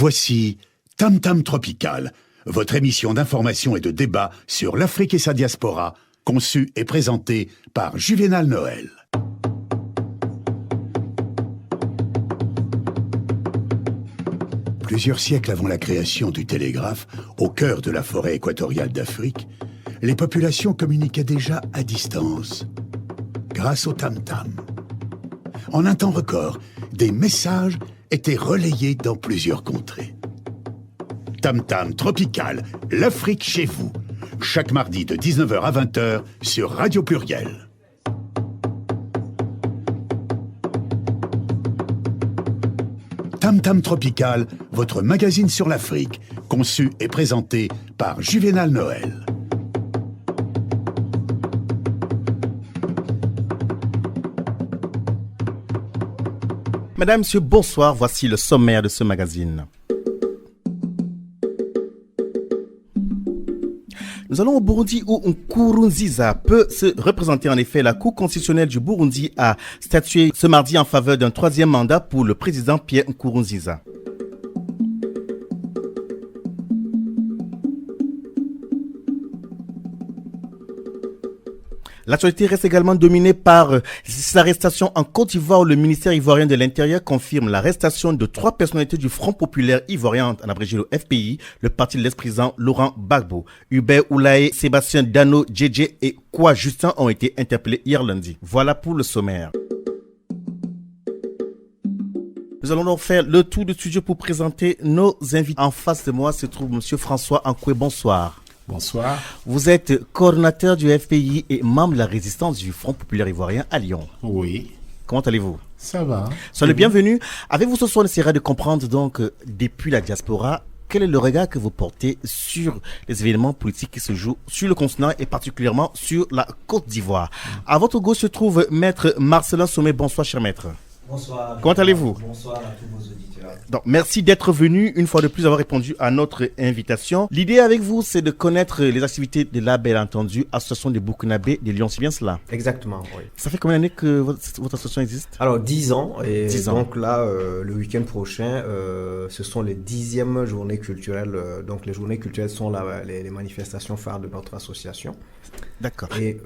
Voici Tam Tam Tropical, votre émission d'information et de débat sur l'Afrique et sa diaspora, conçue et présentée par Juvénal Noël. Plusieurs siècles avant la création du télégraphe, au cœur de la forêt équatoriale d'Afrique, les populations communiquaient déjà à distance, grâce au tam-tam. En un temps record, des messages étaient relayés dans plusieurs contrées. Tam Tam Tropical, l'Afrique chez vous, chaque mardi de 19h à 20h sur Radio Pluriel. Tam Tam Tropical, votre magazine sur l'Afrique, conçu et présenté par Juvénal Noël. Mesdames, Messieurs, bonsoir. Voici le sommaire de ce magazine. Nous allons au Burundi où Nkurunziza peut se représenter. En effet, la Cour constitutionnelle du Burundi a statué ce mardi en faveur d'un troisième mandat pour le président Pierre Nkurunziza. L'actualité reste également dominée par ces arrestations en Côte d'Ivoire où le ministère ivoirien de l'Intérieur confirme l'arrestation de 3 personnalités du Front populaire ivoirien, en abrégé le FPI, le parti de l'ex-président Laurent Gbagbo. Hubert Oulaye, Sébastien Dano, Djedje et Kwa Justin ont été interpellés hier lundi. Voilà pour le sommaire. Nous allons donc faire le tour du studio pour présenter nos invités. En face de moi se trouve Monsieur François Ankoué. Bonsoir. Bonsoir. Vous êtes coordonnateur du FPI et membre de la résistance du Front populaire ivoirien à Lyon. Oui. Comment allez-vous? Ça va. Soyez le bienvenu. Avec vous ce soir, on essaiera de comprendre donc depuis la diaspora, quel est le regard que vous portez sur les événements politiques qui se jouent sur le continent et particulièrement sur la Côte d'Ivoire. À votre gauche se trouve Maître Marcelin Sommet. Bonsoir, cher maître. Bonsoir. Comment allez-vous? Bonsoir à tous vos auditeurs. Donc, merci d'être venu, une fois de plus, avoir répondu à notre invitation. L'idée avec vous, c'est de connaître les activités de la, bien entendu, Association des Burkinabés de Lyon. C'est bien cela? Exactement, oui. Ça fait combien d'années que votre association existe? Alors, 10 ans. Et 10 ans. donc là, le week-end prochain, ce sont les 10e journées culturelles. Donc, les journées culturelles sont les manifestations phares de notre association. D'accord. Et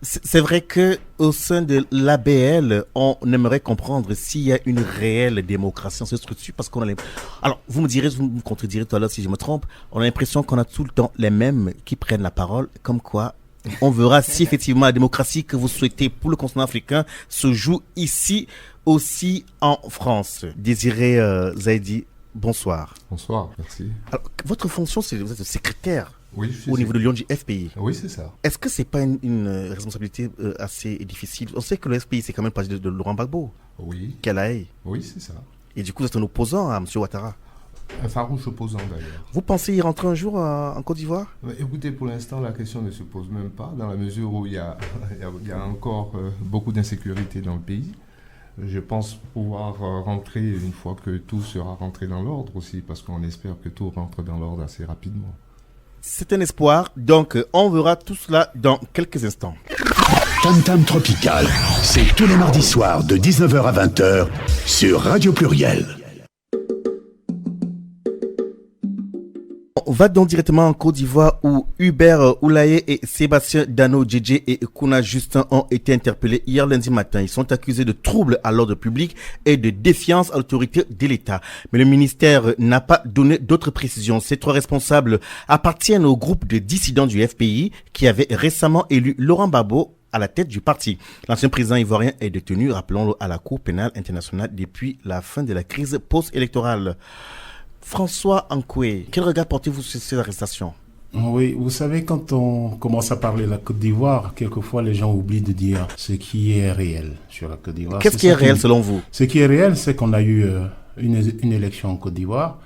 c'est vrai que au sein de l'ABL, on aimerait comprendre s'il y a une réelle démocratie en cette structure, parce qu'on a alors vous me contredirez tout à l'heure si je me trompe, on a l'impression qu'on a tout le temps les mêmes qui prennent la parole, comme quoi on verra si effectivement la démocratie que vous souhaitez pour le continent africain se joue ici aussi en France. Désiré Zaidi, bonsoir. Bonsoir, merci. Alors, votre fonction, c'est vous êtes secrétaire. Oui, au niveau de Lyon du FPI. Oui, c'est ça. Est-ce que c'est pas une responsabilité assez difficile? On sait que le FPI, c'est quand même le parti de Laurent Gbagbo. Oui. Kalaï. Oui, c'est ça. Et du coup, vous êtes un opposant à M. Ouattara. Un farouche opposant d'ailleurs. Vous pensez y rentrer un jour en Côte d'Ivoire? Écoutez, pour l'instant, la question ne se pose même pas, dans la mesure où il y a encore beaucoup d'insécurité dans le pays. Je pense pouvoir rentrer une fois que tout sera rentré dans l'ordre aussi, parce qu'on espère que tout rentre dans l'ordre assez rapidement. C'est un espoir, donc on verra tout cela dans quelques instants. Tam Tam Tropical, c'est tous les mardis soirs de 19h à 20h sur Radio Pluriel. On va donc directement en Côte d'Ivoire où Hubert Oulaye et Sébastien Dano, Djedje et Kwa Justin ont été interpellés hier lundi matin. Ils sont accusés de troubles à l'ordre public et de défiance à l'autorité de l'État. Mais le ministère n'a pas donné d'autres précisions. Ces 3 responsables appartiennent au groupe de dissidents du FPI qui avait récemment élu Laurent Gbagbo à la tête du parti. L'ancien président ivoirien est détenu, rappelons-le, à la Cour pénale internationale depuis la fin de la crise post-électorale. François Ankoué, quel regard portez-vous sur ces arrestations? Oui, vous savez, quand on commence à parler de la Côte d'Ivoire, quelquefois les gens oublient de dire ce qui est réel sur la Côte d'Ivoire. Qu'est-ce qui est réel selon vous? Ce qui est réel, c'est qu'on a eu une élection en Côte d'Ivoire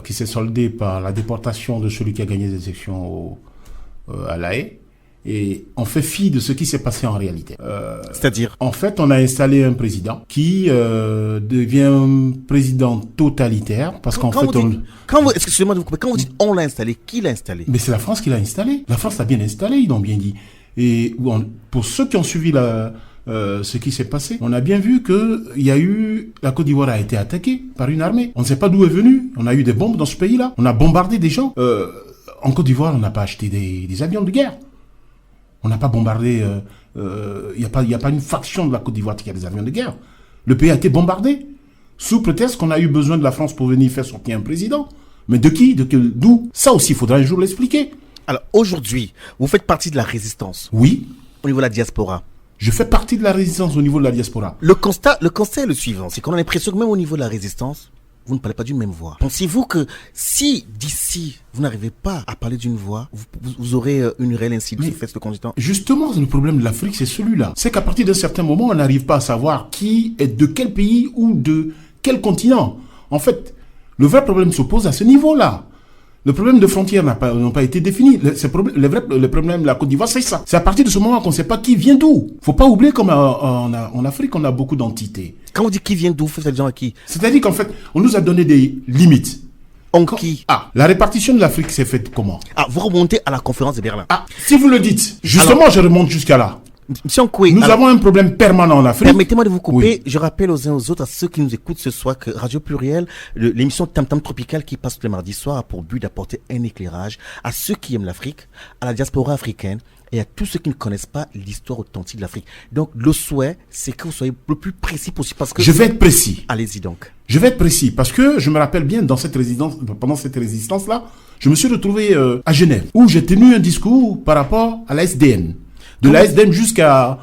qui s'est soldée par la déportation de celui qui a gagné les élections à La Haye. Et on fait fi de ce qui s'est passé en réalité. C'est-à-dire? En fait, on a installé un président qui devient un président totalitaire parce qu'en fait... Excusez-moi de vous couper, quand vous dites on l'a installé, qui l'a installé? Mais c'est la France qui l'a installé. La France l'a bien installé, ils l'ont bien dit. Et pour ceux qui ont suivi ce qui s'est passé. On a bien vu que la Côte d'Ivoire a été attaquée par une armée. On ne sait pas d'où est venue. On a eu des bombes dans ce pays-là. On a bombardé des gens. En Côte d'Ivoire, on n'a pas acheté des avions de guerre. On n'a pas bombardé. Il n'y a pas une faction de la Côte d'Ivoire qui a des avions de guerre. Le pays a été bombardé sous prétexte qu'on a eu besoin de la France pour venir faire sortir un président. Mais de qui? D'où? Ça aussi, il faudra un jour l'expliquer. Alors aujourd'hui, vous faites partie de la résistance. Oui. Au niveau de la diaspora. Je fais partie de la résistance au niveau de la diaspora. Le constat est le suivant, c'est qu'on a l'impression que même au niveau de la résistance, vous ne parlez pas d'une même voix. Pensez-vous que si d'ici vous n'arrivez pas à parler d'une voix, vous aurez une réelle incidence sur ce continent? Justement, le problème de l'Afrique, c'est celui-là. C'est qu'à partir d'un certain moment, on n'arrive pas à savoir qui est de quel pays ou de quel continent. En fait, le vrai problème se pose à ce niveau-là. Le problème de frontières n'a pas été défini. Le problème de la Côte d'Ivoire, c'est ça. C'est à partir de ce moment qu'on ne sait pas qui vient d'où. Faut pas oublier qu'en Afrique, on a beaucoup d'entités. Quand on dit qui vient d'où, vous faites allusion à qui? C'est-à-dire qu'en fait, on nous a donné des limites. Qui? La répartition de l'Afrique s'est faite comment? Vous remontez à la conférence de Berlin. Si vous le dites, justement, je remonte jusqu'à là. Monsieur Nkoué, nous avons un problème permanent en Afrique. Permettez-moi de vous couper. Oui. Je rappelle aux uns aux autres, à ceux qui nous écoutent ce soir, que Radio Pluriel, l'émission Tam Tam Tropical qui passe tous les mardis soirs, a pour but d'apporter un éclairage à ceux qui aiment l'Afrique, à la diaspora africaine et à tous ceux qui ne connaissent pas l'histoire authentique de l'Afrique. Donc, le souhait, c'est que vous soyez le plus précis possible parce que... Je vais être précis. Allez-y donc. Je vais être précis parce que je me rappelle bien pendant cette résistance-là, je me suis retrouvé à Genève où j'ai tenu un discours par rapport à la SDN. De la SDN jusqu'à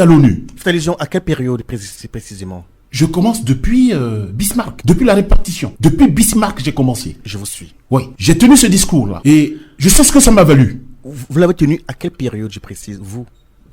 l'ONU. Faites allusion à quelle période précisément? Je commence depuis Bismarck, depuis la répartition. Depuis Bismarck, j'ai commencé. Je vous suis. Oui, j'ai tenu ce discours-là. Et je sais ce que ça m'a valu. Vous l'avez tenu à quelle période, je précise? Vous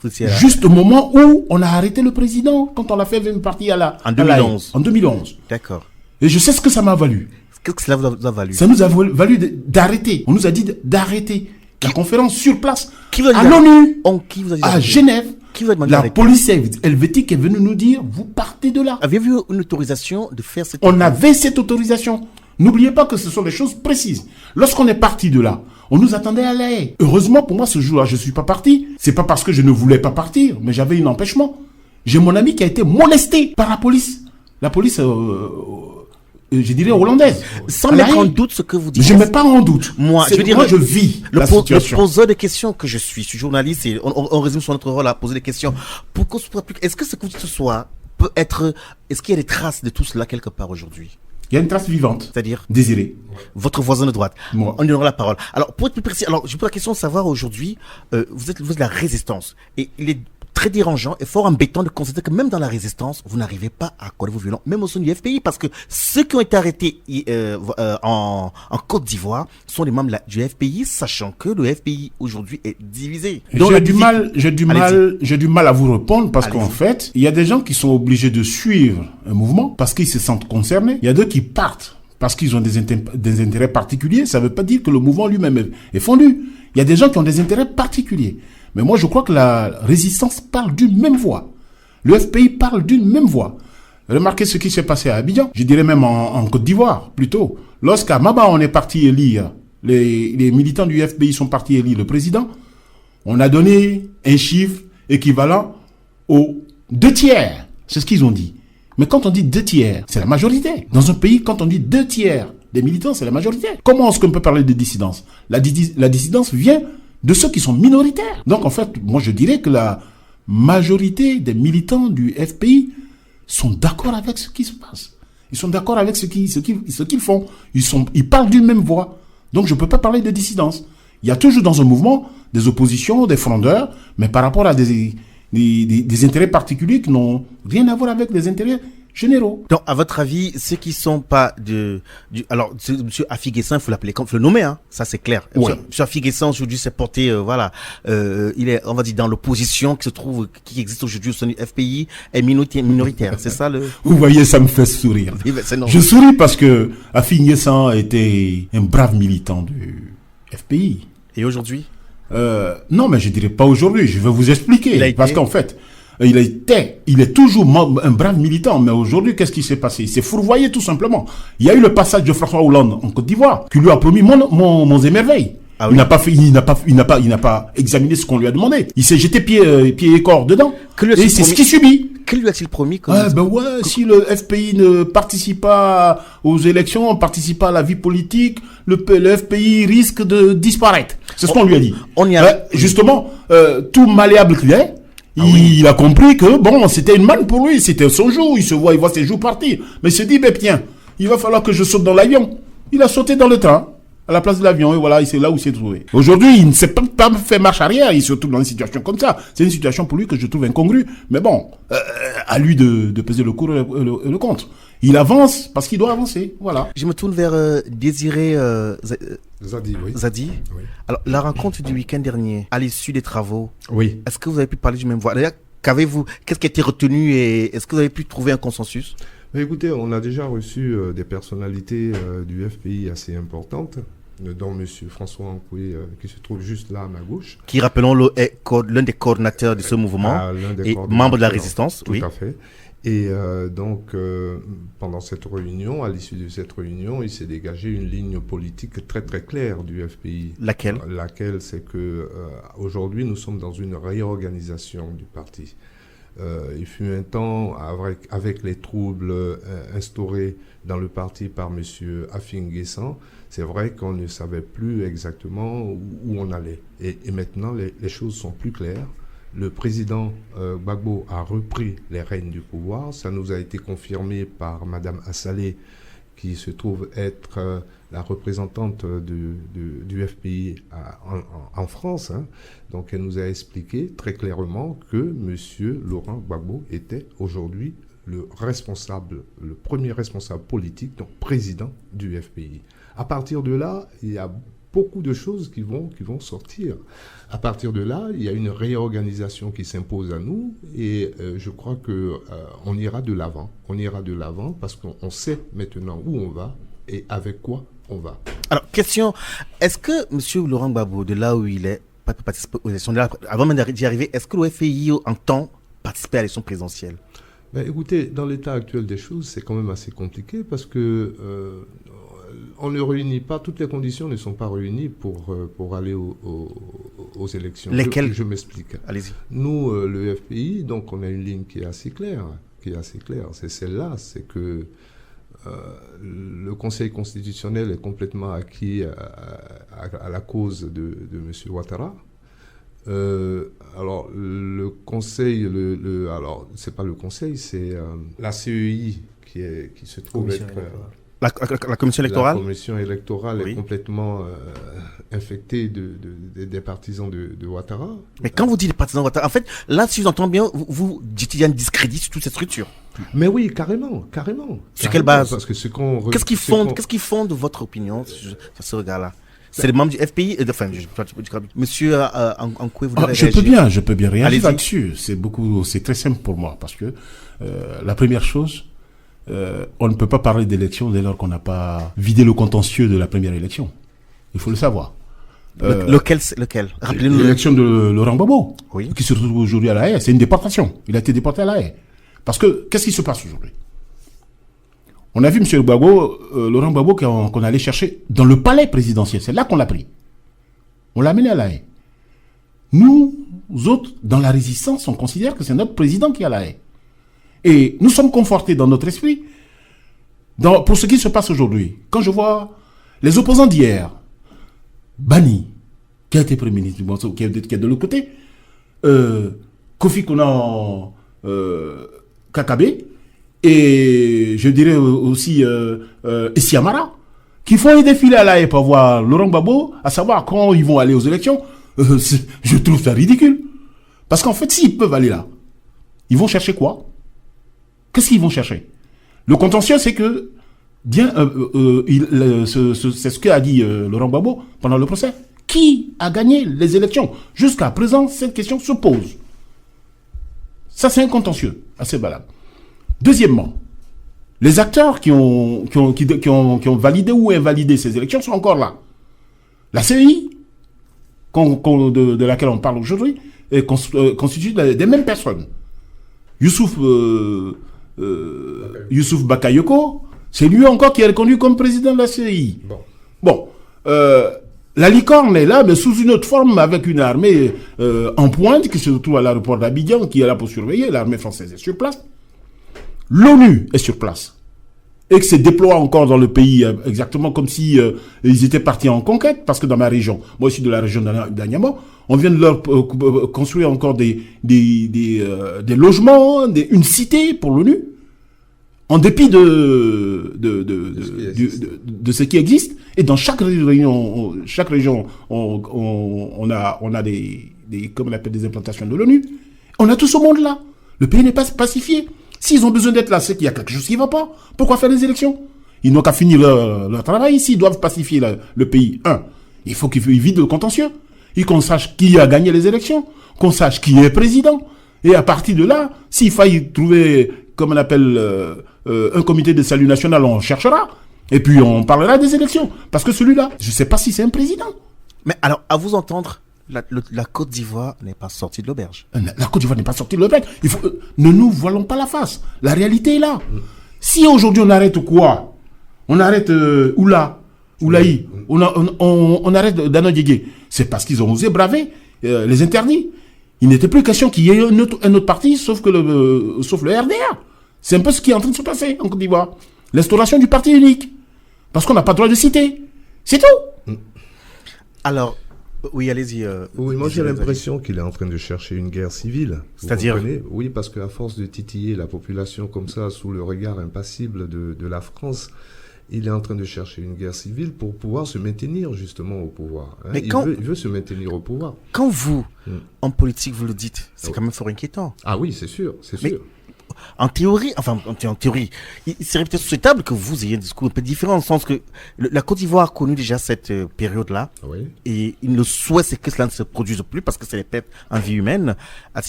étiez là. Juste au moment où on a arrêté le président, quand on l'a fait partir en 2011. En 2011. D'accord. Et je sais ce que ça m'a valu. Qu'est-ce que cela vous a valu? Ça nous a valu d'arrêter. On nous a dit d'arrêter la conférence sur place. À l'ONU, qui vous a dit à Genève. Qui vous a demandé la d'arrêter? police helvétique est venue nous dire, vous partez de là. Avez-vous une autorisation de faire cette... On avait cette autorisation. N'oubliez pas que ce sont des choses précises. Lorsqu'on est parti de là, on nous attendait à La Haye. Heureusement pour moi, ce jour-là, je ne suis pas parti. C'est pas parce que je ne voulais pas partir, mais j'avais un empêchement. J'ai mon ami qui a été molesté par la police. La police, je dirais hollandaise. Sans mettre en doute ce que vous dites. Je ne mets pas en doute. Moi, je vis la situation. Le poseur de questions que je suis journaliste et on résume sur notre rôle à poser des questions. Est-ce que ce que vous dites ce soir peut être... Est-ce qu'il y a des traces de tout cela quelque part aujourd'hui? Il y a une trace vivante. C'est-à-dire? Désiré. Votre voisin de droite. Moi. On lui donnera la parole. Alors, pour être plus précis, je pose la question de savoir aujourd'hui, vous êtes la résistance. Et il est très dérangeant et fort embêtant de constater que même dans la résistance, vous n'arrivez pas à accorder vos violons, même au sein du FPI, parce que ceux qui ont été arrêtés en Côte d'Ivoire sont les membres du FPI, sachant que le FPI aujourd'hui est divisé. J'ai du mal à vous répondre parce qu'en fait, il y a des gens qui sont obligés de suivre un mouvement parce qu'ils se sentent concernés. Il y a d'autres qui partent parce qu'ils ont des intérêts particuliers. Ça ne veut pas dire que le mouvement lui-même est fondu. Il y a des gens qui ont des intérêts particuliers. Mais moi, je crois que la résistance parle d'une même voix. Le FPI parle d'une même voix. Remarquez ce qui s'est passé à Abidjan. Je dirais même en Côte d'Ivoire, plutôt. Lorsqu'à Maba, on est parti élire, les militants du FPI sont partis élire le président, on a donné un chiffre équivalent aux 2/3. C'est ce qu'ils ont dit. Mais quand on dit 2/3, c'est la majorité. Dans un pays, quand on dit 2/3 des militants, c'est la majorité. Comment est-ce qu'on peut parler de dissidence? La dissidence vient de ceux qui sont minoritaires. Donc en fait, moi je dirais que la majorité des militants du FPI sont d'accord avec ce qui se passe. Ils sont d'accord avec ce qu'ils font. Ils parlent d'une même voix. Donc je ne peux pas parler de dissidence. Il y a toujours dans un mouvement des oppositions, des frondeurs, mais par rapport à des intérêts particuliers qui n'ont rien à voir avec les intérêts généraux. Donc, à votre avis, ceux qui sont pas alors, M. Afiguessan, il faut l'appeler, il faut le nommer, hein. Ça, c'est clair. Ouais. M. Afiguessan, aujourd'hui, s'est porté, il est, on va dire, dans l'opposition qui existe aujourd'hui au sein du FPI, est minoritaire. C'est ça Vous voyez, ça me fait sourire. Oui, ben, je souris parce que Afiguessan était un brave militant du FPI. Et aujourd'hui? Non, mais je dirais pas aujourd'hui. Je vais vous expliquer. Parce qu'en fait, il est toujours un brave militant, mais aujourd'hui, qu'est-ce qui s'est passé? Il s'est fourvoyé tout simplement. Il y a eu le passage de François Hollande en Côte d'Ivoire, qui lui a promis monts et merveilles. Ah oui. Il n'a pas examiné ce qu'on lui a demandé. Il s'est jeté pied et corps dedans. Et c'est ce qu'il subit. Que lui a-t-il promis Si le FPI ne participe pas aux élections, ne participe pas à la vie politique, le FPI risque de disparaître. C'est ce qu'on lui a dit. Justement, tout malléable qu'il est, il a compris que c'était une manne pour lui, c'était son jour, il voit ses jours partir. Mais il se dit, tiens, il va falloir que je saute dans l'avion. Il a sauté dans le train, à la place de l'avion, et voilà, c'est là où il s'est trouvé. Aujourd'hui, il ne s'est pas fait marche arrière, il se trouve dans une situation comme ça. C'est une situation pour lui que je trouve incongrue, mais à lui de peser le pour et le contre. Il avance parce qu'il doit avancer, voilà. Je me tourne vers Désiré Zadi, oui. Zadi. Oui. Alors, la rencontre du week-end dernier, à l'issue des travaux, Oui. est-ce que vous avez pu parler du même voix? D'ailleurs, qu'est-ce qui a été retenu et est-ce que vous avez pu trouver un consensus? Mais écoutez, on a déjà reçu des personnalités du FPI assez importantes, dont M. François Ankoué, qui se trouve juste là à ma gauche. Qui, rappelons-le, est l'un des coordinateurs de ce mouvement et membre de la résistance. Tout à fait. Et donc, pendant cette réunion, à l'issue de cette réunion, il s'est dégagé une ligne politique très très claire du FPI. Laquelle? Laquelle, c'est que aujourd'hui, nous sommes dans une réorganisation du parti. Il fut un temps, avec les troubles instaurés dans le parti par M. Afin-Guessan, c'est vrai qu'on ne savait plus exactement où on allait. Et maintenant, les choses sont plus claires. Le président Gbagbo a repris les rênes du pouvoir. Ça nous a été confirmé par Mme Assalé, qui se trouve être la représentante du FPI en France. Hein. Donc elle nous a expliqué très clairement que M. Laurent Gbagbo était aujourd'hui le premier responsable politique, donc président du FPI. À partir de là, il y a beaucoup de choses qui vont sortir. À partir de là, il y a une réorganisation qui s'impose à nous et je crois qu'on ira de l'avant. On ira de l'avant parce qu'on sait maintenant où on va et avec quoi on va. Alors, question, est-ce que M. Laurent Gbagbo, de là où il est, participe aux élections, avant même d'y arriver, est-ce que le FPI entend participer à l'élection présidentielle? Écoutez, dans l'état actuel des choses, c'est quand même assez compliqué parce que on ne réunit pas, toutes les conditions ne sont pas réunies pour aller aux élections. Lesquelles? Je m'explique. Allez-y. Nous, le FPI, donc on a une ligne qui est assez claire. C'est celle-là, c'est que le Conseil constitutionnel est complètement acquis à la cause de M. Ouattara. Alors, le Conseil, alors, c'est pas le Conseil, c'est la CEI qui se trouve être... La commission électorale? La commission électorale oui. est complètement infectée des partisans de Ouattara. Mais quand vous dites les partisans de Ouattara, en fait, là, si j'entends bien, vous dites qu'il y a un discrédit sur toute cette structure. Mais oui, carrément. Sur quelle base? Parce que Qu'est-ce qui fonde votre opinion sur ce regard-là? C'est les membres du FPI, monsieur Ankoué, vous devez réagir. Je peux bien réagir là-dessus. C'est très simple pour moi parce que la première chose, on ne peut pas parler d'élection dès lors qu'on n'a pas vidé le contentieux de la première élection. Il faut le savoir. Lequel? Rappelez-nous. L'élection de Laurent Gbagbo, oui. Qui se retrouve aujourd'hui à La Haye. C'est une déportation. Il a été déporté à La Haye. Parce que, qu'est-ce qui se passe aujourd'hui? On a vu M. Gbagbo, Laurent Gbagbo qu'on allait chercher dans le palais présidentiel. C'est là qu'on l'a pris. On l'a amené à La Haye. Nous autres, dans la résistance, on considère que c'est notre président qui est à La Haye. Et nous sommes confortés dans notre esprit pour ce qui se passe aujourd'hui. Quand je vois les opposants d'hier, Bani, qui a été Premier ministre, qui est de l'autre côté, Kofi Konan Kakabe, et je dirais aussi Essiamara, qui font les défilés à La Haye pour voir Laurent Gbagbo, à savoir quand ils vont aller aux élections, je trouve ça ridicule. Parce qu'en fait, s'ils peuvent aller là, ils vont chercher quoi? Qu'est-ce qu'ils vont chercher? Le contentieux, c'est que, c'est ce qu'a dit Laurent Gbagbo pendant le procès. Qui a gagné les élections? Jusqu'à présent, cette question se pose. Ça, c'est un contentieux assez valable. Deuxièmement, les acteurs qui ont validé ou invalidé ces élections sont encore là. La CEI, de laquelle on parle aujourd'hui, est constituée des mêmes personnes. Youssouf Bakayoko, c'est lui encore qui est reconnu comme président de la CEI. Bon. La licorne est là, mais sous une autre forme, avec une armée en pointe qui se trouve à l'aéroport d'Abidjan, qui est là pour surveiller. L'armée française est sur place. L'ONU est sur place. Et que se déploie encore dans le pays, exactement comme si ils étaient partis en conquête, parce que dans ma région, moi aussi de la région d'Anyama, on vient de leur construire encore des logements, une cité pour l'ONU, en dépit de ce qui existe. Et dans chaque région, on a des comme on appelle, des implantations de l'ONU. On a tout ce monde-là. Le pays n'est pas pacifié. S'ils ont besoin d'être là, c'est qu'il y a quelque chose qui ne va pas. Pourquoi faire des élections? Ils n'ont qu'à finir leur travail. S'ils doivent pacifier le pays, il faut qu'ils évitent le contentieux. Et qu'on sache qui a gagné les élections, qu'on sache qui est président. Et à partir de là, s'il faille trouver, comme on appelle, un comité de salut national, on cherchera. Et puis on parlera des élections. Parce que celui-là, je ne sais pas si c'est un président. Mais alors, à vous entendre, la Côte d'Ivoire n'est pas sortie de l'auberge. La Côte d'Ivoire n'est pas sortie de l'auberge. Ne nous voilons pas la face. La réalité est là. Si aujourd'hui on arrête quoi? On arrête Oulaï. On arrête Dano Diégué. C'est parce qu'ils ont osé braver les interdits. Il n'était plus question qu'il y ait un autre parti sauf le RDA. C'est un peu ce qui est en train de se passer en Côte d'Ivoire. L'instauration du parti unique. Parce qu'on n'a pas le droit de citer. C'est tout. Alors, oui, allez-y. Oui, moi j'ai l'impression qu'il est en train de chercher une guerre civile. C'est-à-dire? Oui, parce qu'à force de titiller la population comme ça, sous le regard impassible de la France, il est en train de chercher une guerre civile pour pouvoir se maintenir justement au pouvoir. Hein. Il veut se maintenir au pouvoir. Quand vous, en politique, vous le dites, c'est quand même fort inquiétant. Ah oui, c'est sûr, c'est sûr. En théorie, il serait peut-être souhaitable que vous ayez un discours un peu différent, dans le sens que la Côte d'Ivoire a connu déjà cette période-là, oui. Et le souhait, c'est que cela ne se produise plus, parce que c'est les pertes en vie humaine,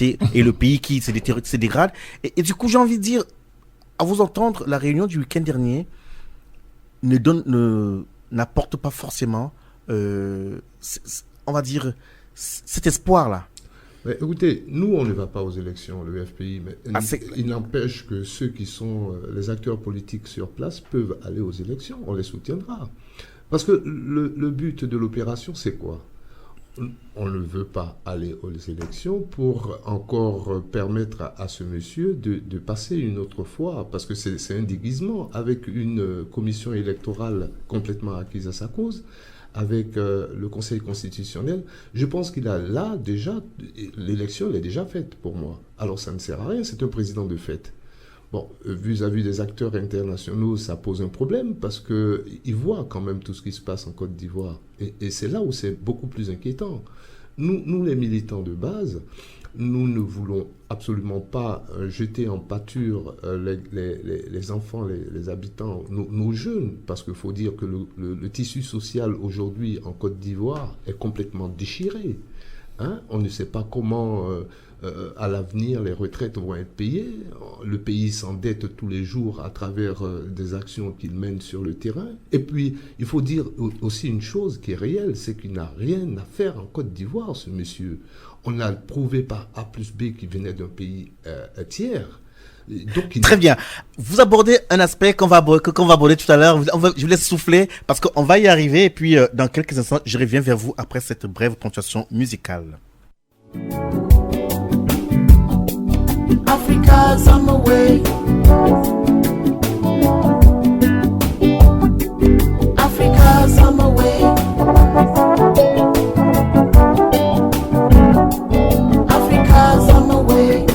et le pays qui se dégrade. Et du coup, j'ai envie de dire, à vous entendre, la réunion du week-end dernier n'apporte pas forcément, on va dire, cet espoir-là. Mais écoutez, nous, on ne va pas aux élections, le FPI, mais il n'empêche que ceux qui sont les acteurs politiques sur place peuvent aller aux élections, on les soutiendra. Parce que le but de l'opération, c'est quoi? On ne veut pas aller aux élections pour encore permettre à ce monsieur de passer une autre fois, parce que c'est un déguisement, avec une commission électorale complètement acquise à sa cause, avec le Conseil constitutionnel. Je pense qu'il a là déjà, l'élection elle est déjà faite pour moi. Alors ça ne sert à rien, c'est un président de fait. Bon, vis-à-vis des acteurs internationaux, ça pose un problème parce qu'ils voient quand même tout ce qui se passe en Côte d'Ivoire. Et c'est là où c'est beaucoup plus inquiétant. Nous, les militants de base, nous ne voulons absolument pas jeter en pâture les enfants, les habitants, nos jeunes, parce qu'il faut dire que le tissu social aujourd'hui en Côte d'Ivoire est complètement déchiré. Hein? On ne sait pas comment, à l'avenir, les retraites vont être payées. Le pays s'endette tous les jours à travers des actions qu'il mène sur le terrain. Et puis, il faut dire aussi une chose qui est réelle, c'est qu'il n'a rien à faire en Côte d'Ivoire, ce monsieur. On a prouvé par A plus B qu'il venait d'un pays tiers. Donc, Très bien. Vous abordez un aspect qu'on va aborder tout à l'heure. Je vous laisse souffler parce qu'on va y arriver. Et puis, dans quelques instants, je reviens vers vous après cette brève ponctuation musicale. Africa's on the way. Africa's on the way. Africa's on the way.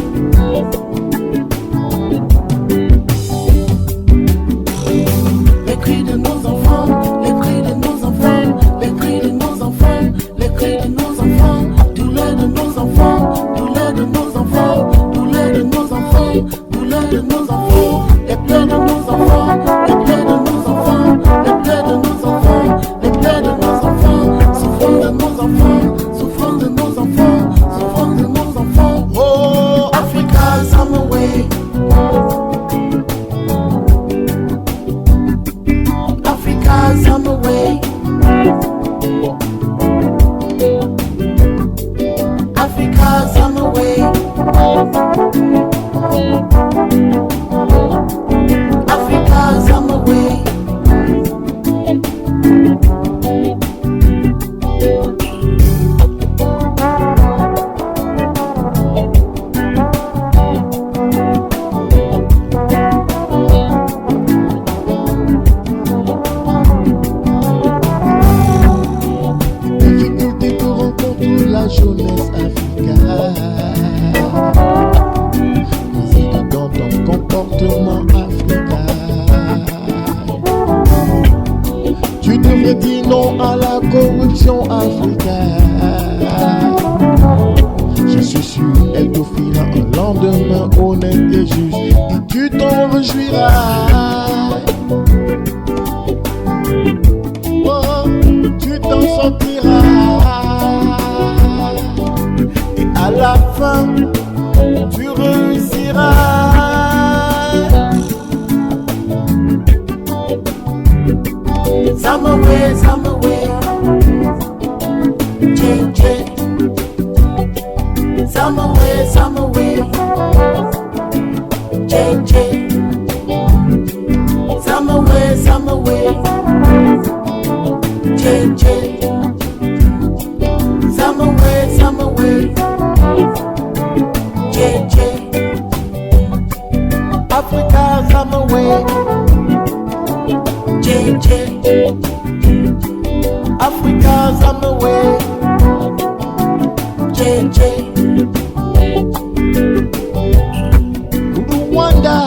Les cris de nos enfants, les cris de nos enfants, les cris de nos enfants, les cris de nos enfants, douleur de nos enfants, douleur de nos enfants. De nos enfants, douleur de nos enfants, les pleurs de nos enfants, les pleurs de nos enfants, les pleurs de nos enfants, les pleurs de nos enfants, souffrons de nos enfants, souffrons de nos enfants, souffrons de nos enfants. Oh, Africa's on the way. Africa's on the way. Africa's on the way. Africa's on the way. devrais dire non à la corruption africaine. Je suis sûr, elle t'offrira un lendemain honnête et juste, et tu t'en réjouiras. Oh, tu t'en sortiras. Et à la fin, tu réussiras. Summerway, Summerway, JJ. Summerway, Summerway, JJ. Summerway, Summerway, JJ. Summerway, Summerway, JJ. Africa, Summerway, JJ. Africa, Summerway, JJ. Rwanda,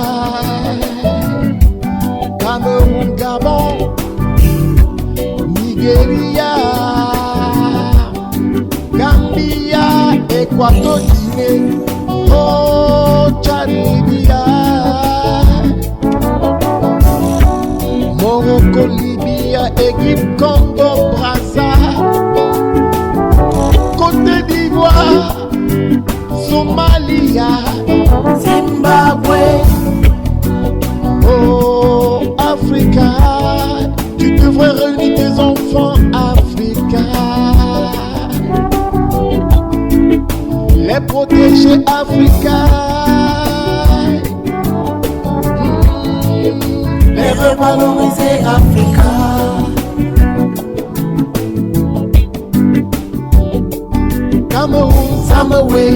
Cameroun, Gabon, Nigeria, Gambia, Équateur, Guinée, oh, Tchad-Libya, Morocco, Libya, Égypte, Congo, Brazza, Côte d'Ivoire, Somalia, Zimbabwe. oh Africa, tu devrais réunir tes enfants Africa, les protéger Africa, Les revaloriser Africa. Cameroun, Summerway,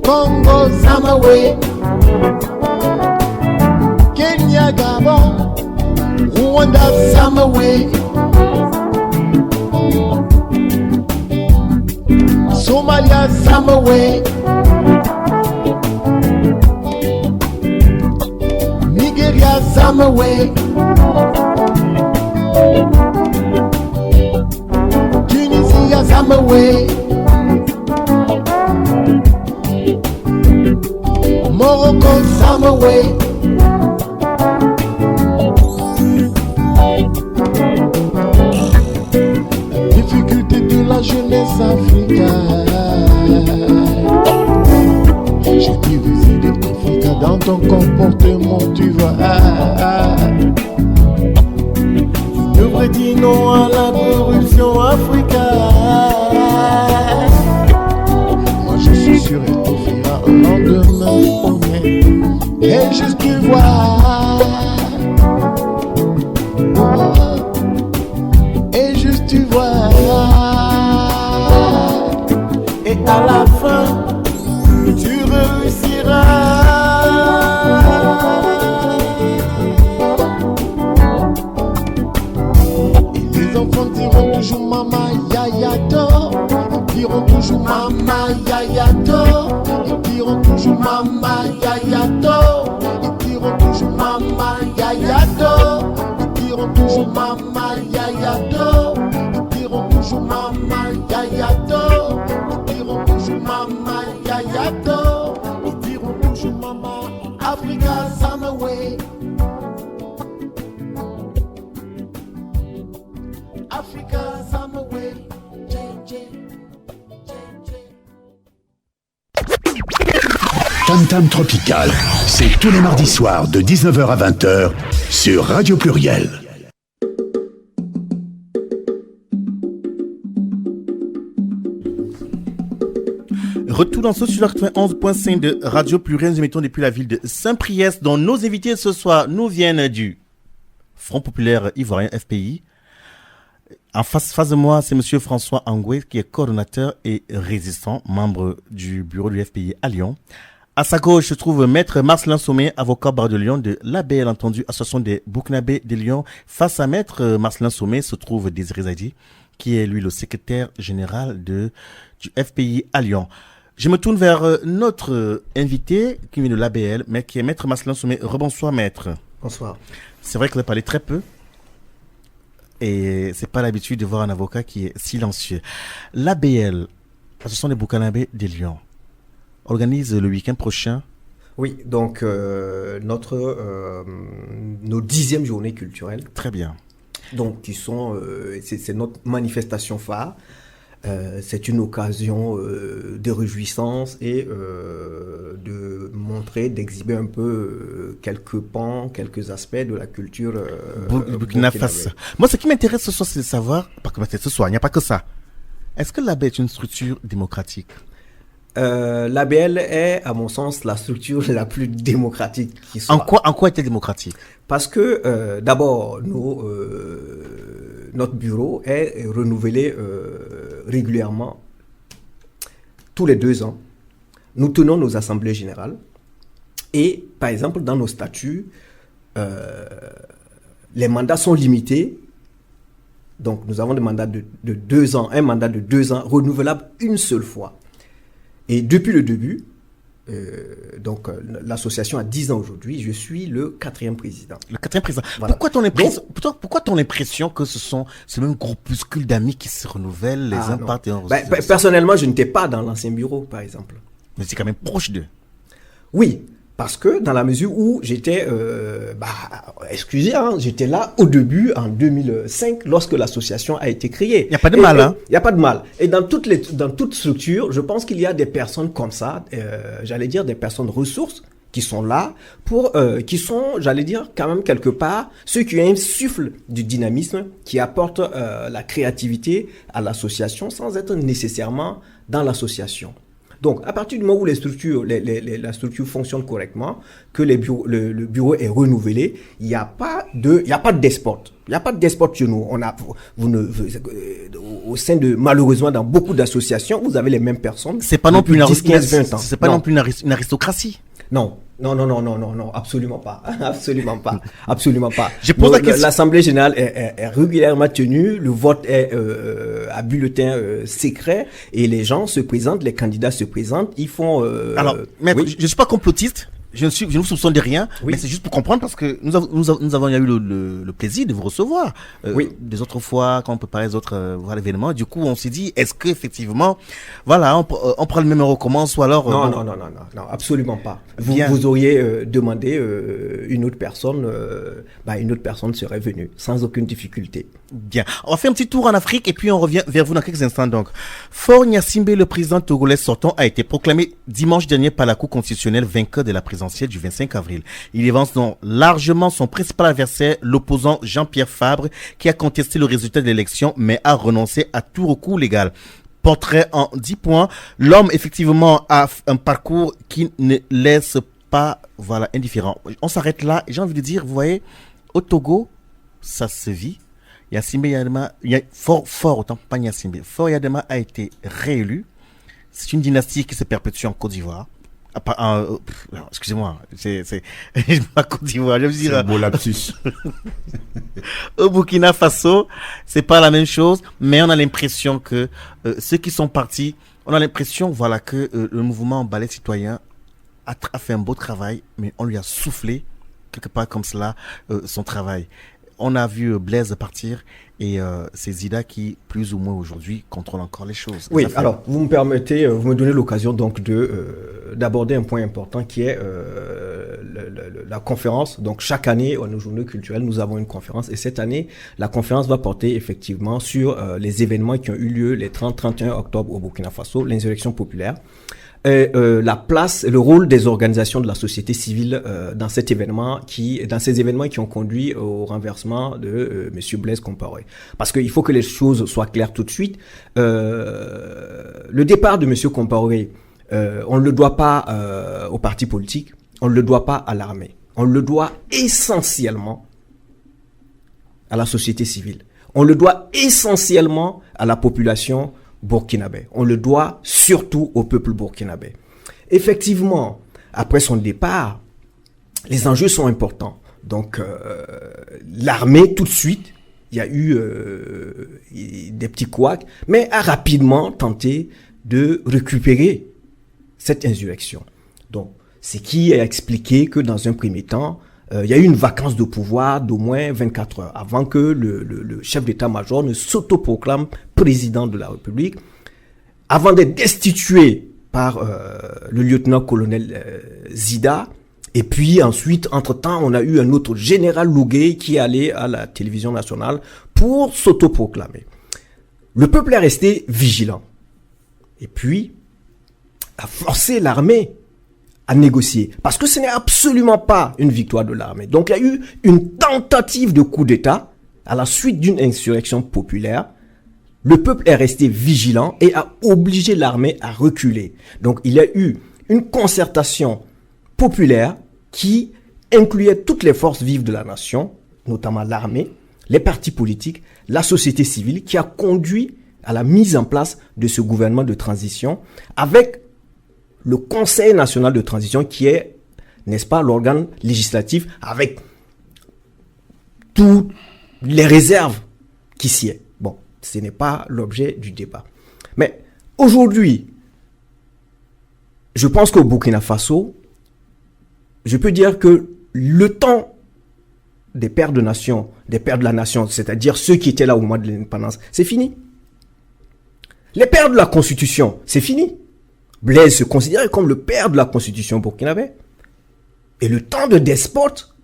Congo, Summerway, Kenya, Gabon, Rwanda, Summerway, Somalia, Summerway, Nigeria, Summerway, Tunisia, Summerway, Morocco, Summerway, difficulté de la jeunesse africaine. Je dis visiter Africa dans ton comportement, tu vois. Tu devrais dire non à la corruption africaine. Moi je suis sûr elle t'offrira un lendemain honnête et juste tu vois. Et juste tu vois. Et à la fin tu réussiras. Et les enfants diront toujours maman yaya to. Ils diront toujours maman yaya to. Ils diront toujours maman yaya to. Ils diront toujours maman yaya to. Ils diront toujours maman yaya to. Ils diront toujours maman yaya to. Ils diront toujours maman yaya to. Ils diront toujours maman Africa Summerway. Africa Summerway. JJ. Tam Tam Tropical, c'est tous les mardis soirs de 19h à 20h sur Radio Pluriel. Retour dans ce sur la 91.5 de Radio Pluriel, nous émettons depuis la ville de Saint-Priest, dont nos invités ce soir nous viennent du Front Populaire Ivoirien FPI. En face de moi, c'est monsieur François Angoué, qui est coordonnateur et résistant, membre du bureau du FPI à Lyon. À sa gauche se trouve maître Marcelin Sommet, avocat barreau de Lyon de l'ABL, entendu, Association des Burkinabés de Lyon. Face à maître Marcelin Sommet se trouve Désiré Zadi, qui est lui le secrétaire général du FPI à Lyon. Je me tourne vers notre invité qui vient de l'ABL, mais qui est Maître Marcelin Sommé. Rebonsoir, Maître. Bonsoir. C'est vrai qu'il a parlé très peu. Et c'est pas l'habitude de voir un avocat qui est silencieux. L'ABL, ce sont les Burkinabés des Lions, organise le week-end prochain. Oui, donc nos 10e journées culturelles. Très bien. Donc, qui sont, c'est notre manifestation phare. C'est une occasion de réjouissance et de montrer, d'exhiber un peu quelques pans, quelques aspects de la culture Burkina Faso. Moi, ce qui m'intéresse ce soir, c'est de savoir, parce que ce soir, il n'y a pas que ça. Est-ce que l'ABL est une structure démocratique? L'ABL est, à mon sens, la structure la plus démocratique qui soit. En quoi est-elle démocratique? Parce que, d'abord, notre bureau est renouvelé régulièrement, tous les 2 ans. Nous tenons nos assemblées générales. Et, par exemple, dans nos statuts, les mandats sont limités. Donc, nous avons des mandats de 2 ans, un mandat de 2 ans, renouvelable une seule fois. Et depuis le début, donc l'association a 10 ans aujourd'hui, je suis le 4e président. Le 4e président. Voilà. Pourquoi ton impression que ce sont ce même groupuscule d'amis qui se renouvellent, les uns partent et personnellement, je n'étais pas dans l'ancien bureau, par exemple. Mais c'est quand même proche d'eux. Oui, parce que dans la mesure où j'étais, excusez, j'étais là au début, en 2005, lorsque l'association a été créée. Il n'y a pas de mal, hein? Il n'y a pas de mal. Et dans toute structure, je pense qu'il y a des personnes comme ça, j'allais dire des personnes ressources, qui sont là, qui sont, j'allais dire, quand même quelque part, ceux qui insufflent du dynamisme, qui apportent la créativité à l'association sans être nécessairement dans l'association. Donc, à partir du moment où la structure fonctionne correctement, que le bureau est renouvelé, il n'y a pas de despote. Il n'y a pas de despote chez nous. Au sein de, malheureusement, dans beaucoup d'associations, vous avez les mêmes personnes. C'est pas non plus 10, 15, 20 ans. C'est pas non plus une aristocratie. Non, absolument pas. Absolument pas. Je pose la question. L'Assemblée générale est régulièrement tenue, le vote est à bulletin secret et les gens se présentent, les candidats se présentent, ils font... Alors, maître, oui. je ne suis pas complotiste. Je ne vous soupçonne de rien, oui. Mais c'est juste pour comprendre parce que nous avons eu le plaisir de vous recevoir oui. Des autres fois quand on préparait les autres événements. Du coup, on s'est dit, est-ce qu'effectivement, voilà, on prend le même et recommence ou alors... Non, absolument pas. Vous auriez demandé une autre personne serait venue sans aucune difficulté. Bien. On va faire un petit tour en Afrique et puis on revient vers vous dans quelques instants. Donc, Faure Gnassingbé, le président togolais sortant, a été proclamé dimanche dernier par la Cour constitutionnelle vainqueur de la présidentielle du 25 avril. Il évance donc largement son principal adversaire, l'opposant Jean-Pierre Fabre, qui a contesté le résultat de l'élection mais a renoncé à tout recours légal. Portrait en 10 points. L'homme, effectivement, a un parcours qui ne laisse pas, indifférent. On s'arrête là. J'ai envie de dire, vous voyez, au Togo, ça se vit. Gnassingbé Yadema, Faure Yadema a été réélu. C'est une dynastie qui se perpétue en Côte d'Ivoire. Excusez-moi, c'est pas Côte d'Ivoire, je veux dire. C'est un beau lapsus. Au Burkina Faso, c'est pas la même chose, mais on a l'impression que ceux qui sont partis, on a l'impression, que le mouvement Balai Citoyen a fait un beau travail, mais on lui a soufflé quelque part comme cela son travail. On a vu Blaise partir et c'est Zida qui, plus ou moins aujourd'hui, contrôle encore les choses. Oui, alors, vous me permettez, vous me donnez l'occasion donc d'aborder un point important qui est la conférence. Donc, chaque année, à nos journées culturelles, nous avons une conférence. Et cette année, la conférence va porter effectivement sur les événements qui ont eu lieu les 30-31 octobre au Burkina Faso, l'insurrection populaire. La place, le rôle des organisations de la société civile dans ces événements qui ont conduit au renversement de Monsieur Blaise Compaoré. Parce qu'il faut que les choses soient claires tout de suite. Le départ de Monsieur Compaoré, on ne le doit pas aux partis politiques, on ne le doit pas à l'armée, on le doit essentiellement à la société civile. On le doit essentiellement à la population burkinabé. On le doit surtout au peuple burkinabé. Effectivement, après son départ, les enjeux sont importants. Donc, l'armée, tout de suite, il y a eu des petits couacs, mais a rapidement tenté de récupérer cette insurrection. Donc, ce qui a expliqué que dans un premier temps, il y a eu une vacance de pouvoir d'au moins 24 heures avant que le chef d'état-major ne s'autoproclame président de la République, avant d'être destitué par le lieutenant-colonel Zida. Et puis ensuite, entre-temps, on a eu un autre général Lougué qui est allé à la télévision nationale pour s'autoproclamer. Le peuple est resté vigilant. Et puis, a forcé l'armée à négocier. Parce que ce n'est absolument pas une victoire de l'armée. Donc, il y a eu une tentative de coup d'État à la suite d'une insurrection populaire. Le peuple est resté vigilant et a obligé l'armée à reculer. Donc, il y a eu une concertation populaire qui incluait toutes les forces vives de la nation, notamment l'armée, les partis politiques, la société civile, qui a conduit à la mise en place de ce gouvernement de transition avec le Conseil national de transition qui est, n'est-ce pas, l'organe législatif avec toutes les réserves qui s'y est. Bon, ce n'est pas l'objet du débat. Mais aujourd'hui, je pense qu'au Burkina Faso, je peux dire que le temps des pères de nation, des pères de la nation, c'est-à-dire ceux qui étaient là au moment de l'indépendance, c'est fini. Les pères de la Constitution, c'est fini. Blaise se considérait comme le père de la Constitution burkinabé. Et le temps de despote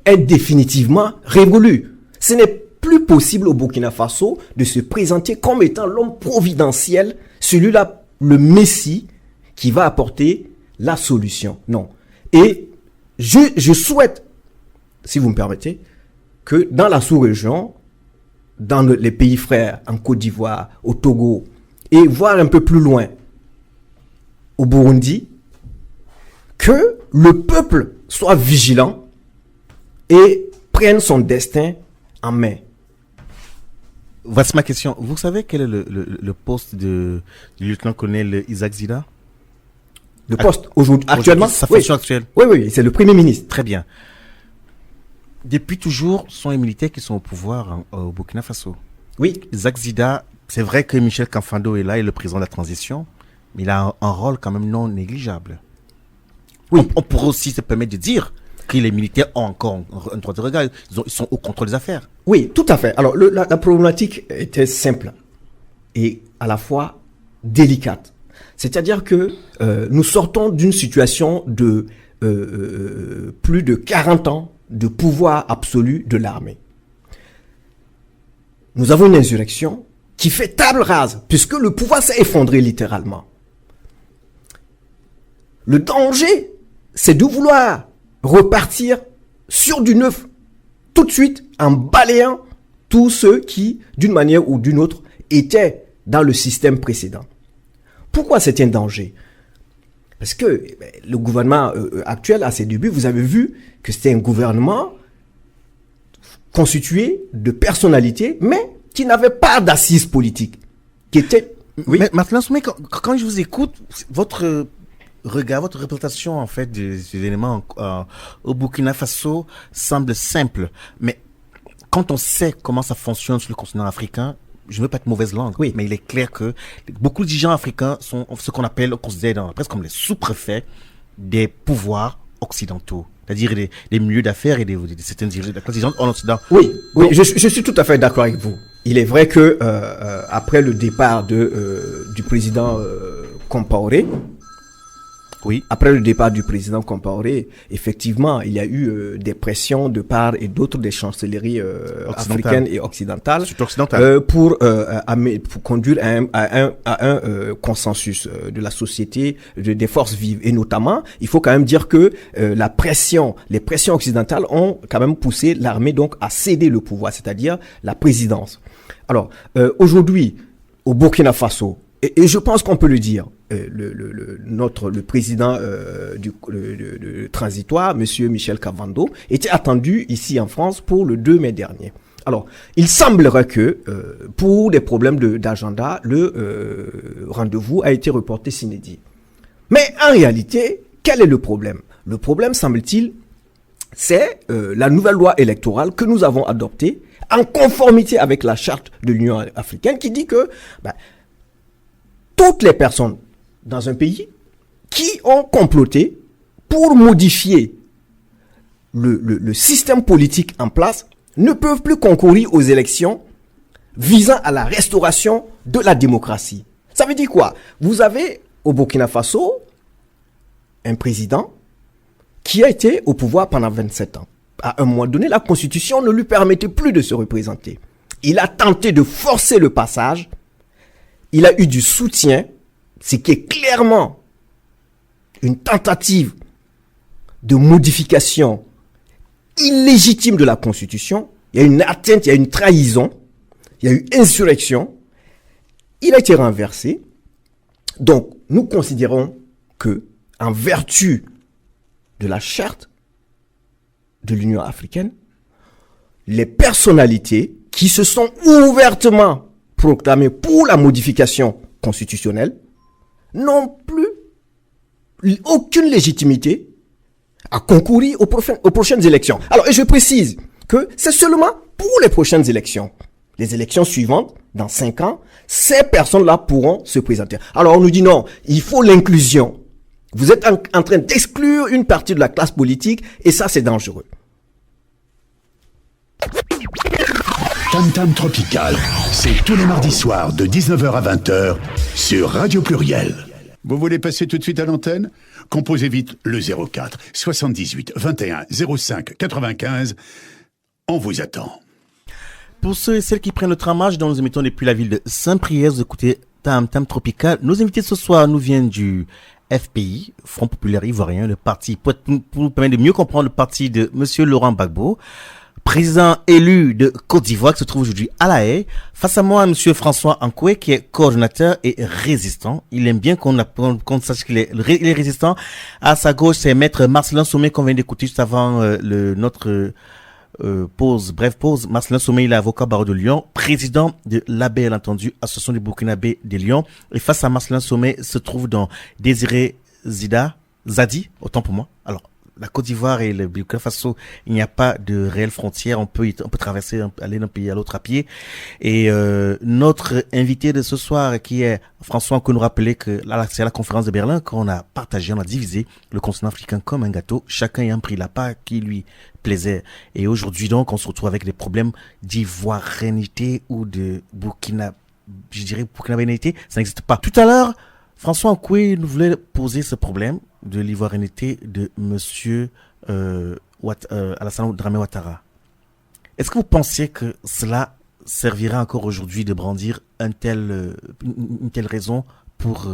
est définitivement révolu. Ce n'est plus possible au Burkina Faso de se présenter comme étant l'homme providentiel, celui-là, le Messie, qui va apporter la solution. Non. Et je souhaite, si vous me permettez, que dans la sous-région, dans les pays frères, en Côte d'Ivoire, au Togo, et voire un peu plus loin, au Burundi, que le peuple soit vigilant et prenne son destin en main. Voici ma question. Vous savez quel est le poste du lieutenant-colonel Isaac Zida? Le poste aujourd'hui, actuellement? Sa fonction actuelle. Oui, c'est le Premier ministre. Très bien. Depuis toujours, ce sont les militaires qui sont au pouvoir au Burkina Faso. Oui. Isaac Zida, c'est vrai que Michel Kafando est là, il est le président de la transition, mais il a un rôle quand même non négligeable. Oui. On pourrait aussi se permettre de dire que les militaires ont encore un droit de regard, ils sont au contrôle des affaires. Oui, tout à fait. Alors, la problématique était simple et à la fois délicate. C'est-à-dire que nous sortons d'une situation de plus de 40 ans de pouvoir absolu de l'armée. Nous avons une insurrection qui fait table rase, puisque le pouvoir s'est effondré littéralement. Le danger, c'est de vouloir repartir sur du neuf, tout de suite, en balayant tous ceux qui, d'une manière ou d'une autre, étaient dans le système précédent. Pourquoi c'est un danger? Parce que le gouvernement actuel, à ses débuts, vous avez vu que c'était un gouvernement constitué de personnalités, mais qui n'avait pas d'assises politiques. Qui était... Oui. Mais Martin Soumé, quand je vous écoute, votre regard, votre représentation en fait des éléments au Burkina Faso semble simple. Mais quand on sait comment ça fonctionne sur le continent africain, je ne veux pas être mauvaise langue, oui, mais il est clair que beaucoup de dirigeants africains sont ce qu'on appelle, on considère dans la presse comme les sous-préfets des pouvoirs occidentaux, c'est-à-dire des milieux d'affaires et certaines dirigeants en Occident. Oui, je suis tout à fait d'accord avec vous. Il est vrai que après le départ du président Compaoré, oui. Après le départ du président Compaoré, effectivement, il y a eu des pressions de part et d'autre des chancelleries africaines et occidentales pour conduire à un consensus de la société, des forces vives. Et notamment, il faut quand même dire que les pressions occidentales ont quand même poussé l'armée donc à céder le pouvoir, c'est-à-dire la présidence. Alors, aujourd'hui, au Burkina Faso, et je pense qu'on peut le dire, le président du transitoire, monsieur Michel Kafando, était attendu ici en France pour le 2 mai dernier. Alors, il semblerait que, pour des problèmes d'agenda, le rendez-vous a été reporté sine die. Mais en réalité, quel est le problème? Le problème, semble-t-il, c'est la nouvelle loi électorale que nous avons adoptée en conformité avec la charte de l'Union africaine qui dit que toutes les personnes dans un pays qui ont comploté pour modifier le système politique en place ne peuvent plus concourir aux élections visant à la restauration de la démocratie. Ça veut dire quoi? Vous avez au Burkina Faso un président qui a été au pouvoir pendant 27 ans. À un moment donné, la constitution ne lui permettait plus de se représenter. Il a tenté de forcer le passage. Il a eu du soutien, ce qui est clairement une tentative de modification illégitime de la constitution. Il y a une atteinte, il y a une trahison, il y a eu insurrection. Il a été renversé. Donc, nous considérons que, en vertu de la charte de l'Union africaine, les personnalités qui se sont ouvertement proclamées pour la modification constitutionnelle n'ont plus aucune légitimité à concourir aux prochaines élections. Alors, et je précise que c'est seulement pour les prochaines élections. Les élections suivantes, dans 5 ans, ces personnes-là pourront se présenter. Alors, on nous dit non, il faut l'inclusion. Vous êtes en train d'exclure une partie de la classe politique et ça, c'est dangereux. Tam Tam Tropical, c'est tous les mardis soirs de 19h à 20h sur Radio Pluriel. Vous voulez passer tout de suite à l'antenne? Composez vite le 04 78 21 05 95. On vous attend. Pour ceux et celles qui prennent le tramage dont nous émettons depuis la ville de Saint-Priest, vous écoutez Tam Tam Tropical. Nos invités ce soir nous viennent du FPI, Front Populaire Ivoirien, le parti, pour nous permettre de mieux comprendre le parti de Monsieur Laurent Gbagbo, président élu de Côte d'Ivoire, qui se trouve aujourd'hui à La Haye. Face à moi, Monsieur François Ankoué, qui est coordonnateur et résistant. Il aime bien qu'on sache qu'il est résistant. À sa gauche, c'est Maître Marcelin Sommet, qu'on vient d'écouter juste avant notre brève pause. Marcelin Sommet, il est avocat barreau de Lyon, président de l'ABL, entendu, Association des Burkinabés de Lyon. Et face à Marcelin Sommet se trouve donc Désiré Zadi, autant pour moi. Alors, la Côte d'Ivoire et le Burkina Faso, il n'y a pas de réelle frontière. On peut traverser, aller d'un pays à l'autre à pied. Et notre invité de ce soir, qui est François, on peut nous rappeler que là, c'est à la conférence de Berlin qu'on a partagé, on a divisé le continent africain comme un gâteau, chacun ayant pris la part qui lui plaisait. Et aujourd'hui, donc, on se retrouve avec des problèmes d'ivoirianité ou de burkinabénité. Ça n'existe pas. Tout à l'heure, François Ankoué nous voulait poser ce problème de l'ivoirianité de Monsieur Alassane Dramé Ouattara. Est-ce que vous pensez que cela servira encore aujourd'hui de brandir une telle raison pour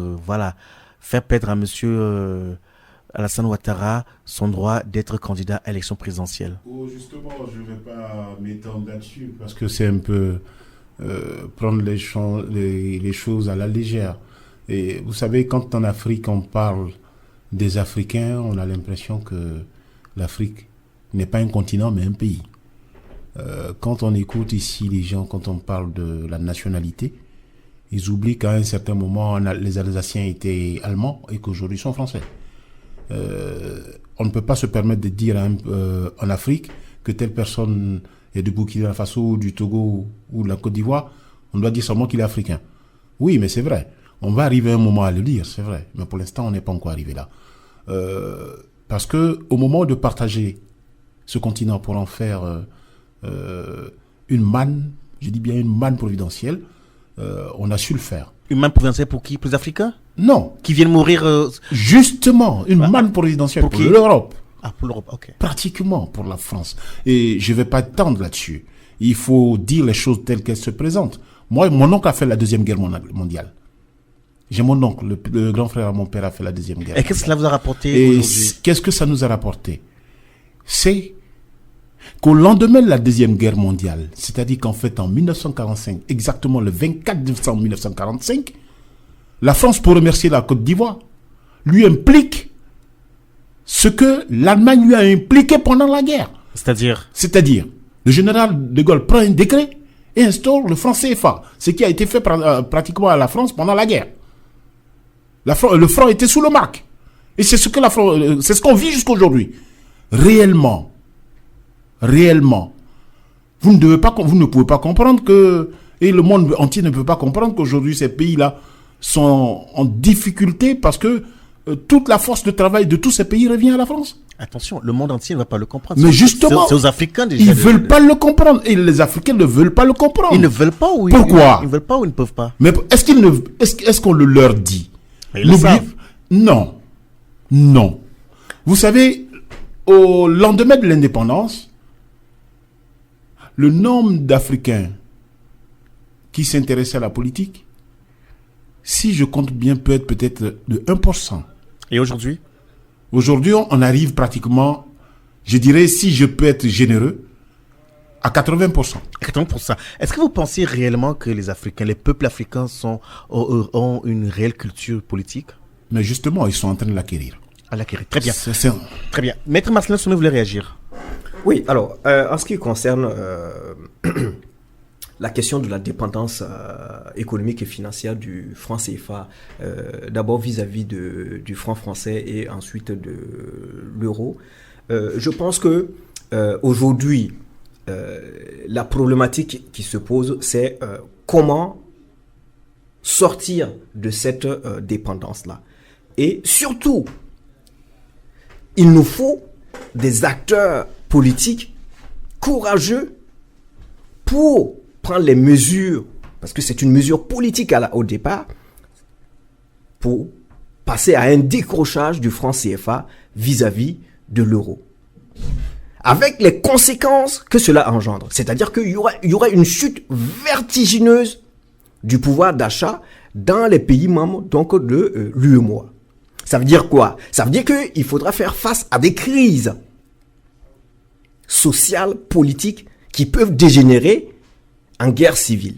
faire perdre à Monsieur Alassane Ouattara son droit d'être candidat à l'élection présidentielle? Justement, je ne vais pas m'étendre là-dessus parce que c'est un peu prendre les choses à la légère. Et vous savez, quand en Afrique on parle des Africains, on a l'impression que l'Afrique n'est pas un continent mais un pays. Quand on écoute ici les gens, quand on parle de la nationalité, ils oublient qu'à un certain moment les Alsaciens étaient allemands et qu'aujourd'hui ils sont français. On ne peut pas se permettre de dire en Afrique que telle personne est du Burkina Faso, du Togo ou de la Côte d'Ivoire. On doit dire seulement qu'il est africain. Oui, mais c'est vrai. On va arriver un moment à le dire, c'est vrai. Mais pour l'instant, on n'est pas encore arrivé là. Parce que au moment de partager ce continent pour en faire une manne, je dis bien une manne providentielle, on a su le faire. Une manne providentielle pour qui? Pour les Africains? Non. Qui viennent mourir Justement, une manne providentielle pour l'Europe. Ah, pour l'Europe, ok. Pratiquement pour la France. Et je ne vais pas tendre là-dessus. Il faut dire les choses telles qu'elles se présentent. Moi, mon oncle a fait la Deuxième Guerre mondiale. J'ai mon oncle, le grand frère à mon père a fait la Deuxième Guerre. Et qu'est-ce que cela vous a rapporté aujourd'hui? Qu'est-ce que ça nous a rapporté? C'est qu'au lendemain de la Deuxième Guerre mondiale, c'est-à-dire qu'en fait en 1945, exactement le 24 décembre 1945, la France, pour remercier la Côte d'Ivoire, lui implique ce que l'Allemagne lui a impliqué pendant la guerre. C'est-à-dire, le général de Gaulle prend un décret et instaure le franc CFA, ce qui a été fait pratiquement à la France pendant la guerre. Le franc était sous le marque. Et c'est ce qu'on vit jusqu'aujourd'hui. Réellement, vous ne pouvez pas comprendre que, et le monde entier ne peut pas comprendre qu'aujourd'hui ces pays-là sont en difficulté parce que toute la force de travail de tous ces pays revient à la France. Attention, le monde entier ne va pas le comprendre. Mais justement, c'est aux Africains déjà. Ils ne veulent pas le comprendre. Et les Africains ne veulent pas le comprendre. Ils ne veulent pas ou Pourquoi? Ils ne veulent pas ou ils ne peuvent pas? Mais est-ce qu'on le leur dit? Ils le savent. Non. Non. Vous savez, au lendemain de l'indépendance, le nombre d'Africains qui s'intéressaient à la politique, si je compte bien, peut être peut-être de 1%. Et aujourd'hui? Aujourd'hui, on arrive pratiquement, je dirais, si je peux être généreux, à 80%. 80%. Est-ce que vous pensez réellement que les Africains, les peuples africains ont une réelle culture politique? Mais justement, ils sont en train de l'acquérir. À l'acquérir. Très bien. C'est... Très bien. Maître Marcelin Somé voulait réagir. Oui, alors, en ce qui concerne la question de la dépendance économique et financière du franc CFA, d'abord vis-à-vis du franc français et ensuite de l'euro, je pense que aujourd'hui, la problématique qui se pose, c'est comment sortir de cette dépendance-là. Et surtout, il nous faut des acteurs politiques courageux pour prendre les mesures, parce que c'est une mesure politique au départ, pour passer à un décrochage du franc CFA vis-à-vis de l'euro. Avec les conséquences que cela engendre. C'est-à-dire qu'il y aura une chute vertigineuse du pouvoir d'achat dans les pays membres donc de l'UEMOA. Ça veut dire quoi? Ça veut dire qu'il faudra faire face à des crises sociales, politiques, qui peuvent dégénérer en guerre civile.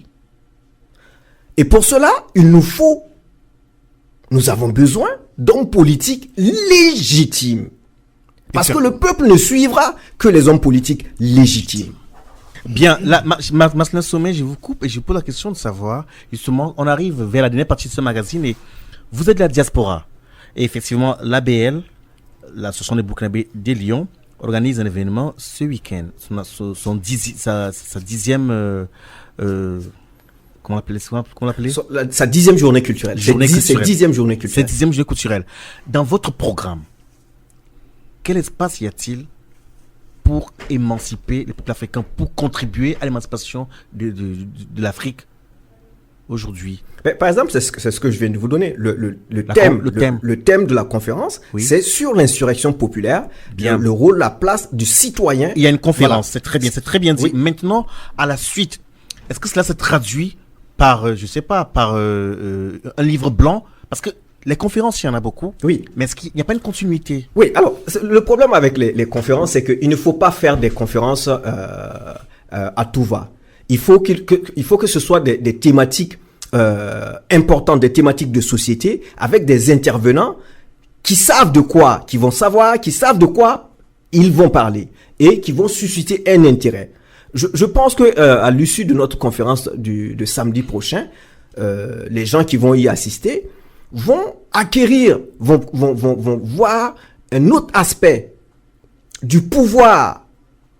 Et pour cela, nous avons besoin d'hommes politiques légitimes. Parce que le peuple ne suivra que les hommes politiques légitimes. Bien, là, Marcelin Somé, je vous coupe et je vous pose la question de savoir, justement, on arrive vers la dernière partie de ce magazine et vous êtes de la diaspora. Et effectivement, l'ABL, l'Association des Burkinabés des Lyon, organise un événement ce week-end. Sa dixième... comment l'appeler sa 10e journée culturelle. C'est 10e journée culturelle. C'est 10e journée culturelle. Dans votre programme, quel espace y a-t-il pour émanciper les peuples africains, pour contribuer à l'émancipation de l'Afrique aujourd'hui? Par exemple, c'est ce que je viens de vous donner. Le thème de la conférence, oui, c'est sur l'insurrection populaire, le rôle, la place du citoyen. Il y a une conférence, voilà. C'est très bien dit. Oui. Maintenant, à la suite, est-ce que cela se traduit par, je sais pas, par un livre blanc? Parce que les conférences, il y en a beaucoup. Oui. Mais est-ce qu'il n'y a pas une continuité? Oui, alors, le problème avec les conférences, c'est qu'il ne faut pas faire des conférences à tout va. Il faut que ce soit des thématiques importantes, des thématiques de société, avec des intervenants qui savent de quoi, qui savent de quoi ils vont parler et qui vont susciter un intérêt. Je pense que à l'issue de notre conférence de samedi prochain, les gens qui vont y assister vont voir un autre aspect du pouvoir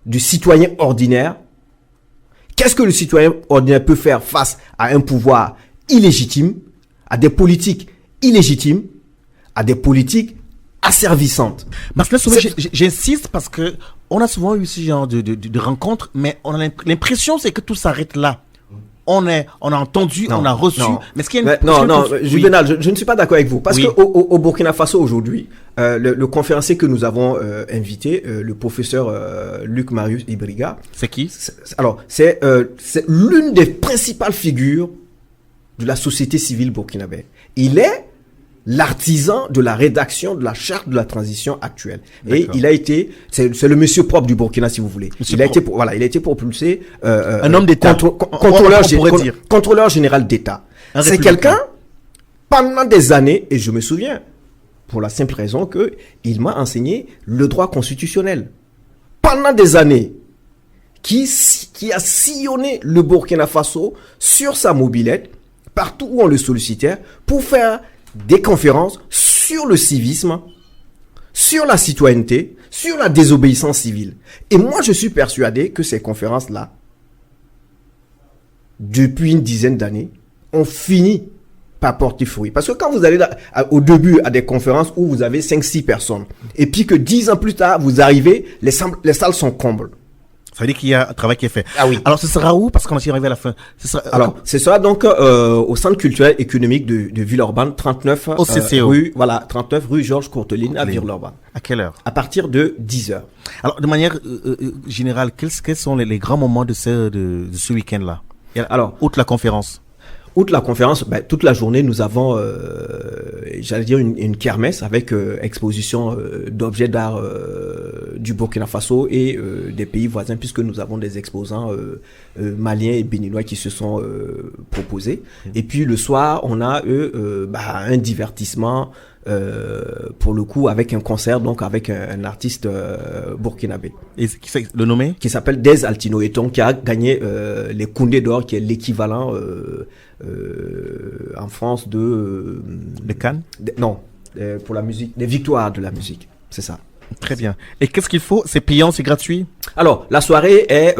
du citoyen ordinaire. Qu'est-ce que le citoyen ordinaire peut faire face à un pouvoir illégitime, à des politiques illégitimes, à des politiques asservissantes? Marcelin Somé, j'insiste parce que on a souvent eu ce genre de rencontres, mais on a l'impression c'est que tout s'arrête là. On a entendu, on a reçu. Mais est-ce qu'il y a une... Juvenal, je ne suis pas d'accord avec vous. Parce que au Burkina Faso aujourd'hui, le conférencier que nous avons invité, le professeur Luc Marius Ibriga. C'est qui? C'est l'une des principales figures de la société civile burkinabé. Il est l'artisan de la rédaction de la charte de la transition actuelle. Et il a été, c'est le monsieur propre du Burkina, si vous voulez. Il a été propulsé un homme d'État, contrôleur général d'État. C'est quelqu'un, pendant des années, et je me souviens, pour la simple raison que il m'a enseigné le droit constitutionnel. Pendant des années, qui a sillonné le Burkina Faso sur sa mobilette, partout où on le sollicitait, pour faire des conférences sur le civisme, sur la citoyenneté, sur la désobéissance civile. Et moi, je suis persuadé que ces conférences-là, depuis une dizaine d'années, ont fini pas porter fruit. Parce que quand vous allez au début à des conférences où vous avez 5-6 personnes, et puis que 10 ans plus tard, vous arrivez, les salles sont combles. Ça veut dire qu'il y a un travail qui est fait. Ah oui. Alors, ce sera où? Parce qu'on est arrivé à la fin. Ce sera donc au Centre culturel économique de Villeurbanne, 39 au CCO. 39 rue Georges Courteline à Villeurbanne. À quelle heure? À partir de 10h. Alors, de manière générale, quels sont les grands moments de ce week-end-là? Alors, outre la conférence. Outre la conférence, toute la journée, nous avons, j'allais dire, une kermesse avec exposition d'objets d'art du Burkina Faso et des pays voisins, puisque nous avons des exposants maliens et béninois qui se sont proposés. Et puis le soir, on a un divertissement pour le coup avec un concert, donc avec un artiste burkinabé. Et qui fait le nommer? Qui s'appelle Des Altino et donc qui a gagné les Koundé d'or, qui est l'équivalent en France de Cannes? Non, pour la musique, des victoires de la musique, c'est ça. Très bien. Et qu'est-ce qu'il faut? C'est payant, c'est gratuit? Alors, la soirée est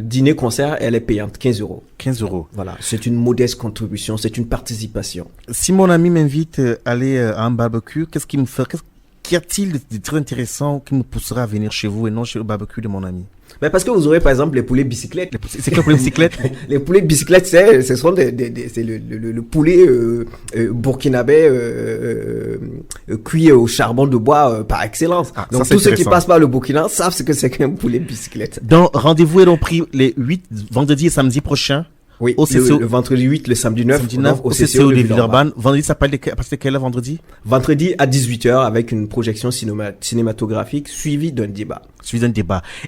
dîner-concert, elle est payante, 15 €. 15 €. Voilà, c'est une modeste contribution, c'est une participation. Si mon ami m'invite à aller à un barbecue, qu'y a-t-il de très intéressant qui me poussera à venir chez vous et non chez le barbecue de mon ami? Parce que vous aurez par exemple les poulets bicyclettes. C'est quoi les poulets bicyclettes? Les poulets bicyclettes, c'est le poulet burkinabé cuit au charbon de bois par excellence. Donc tous ceux qui passent par le Burkina savent ce que c'est qu'un poulet bicyclette. Donc rendez-vous est donc pris les 8 vendredi et samedi prochain. Oui, le vendredi 8, le samedi 9, au CCO de Villeurbanne. Vendredi, ça parle à partir de quelle heure vendredi? Vendredi à 18h avec une projection cinématographique suivie d'un débat.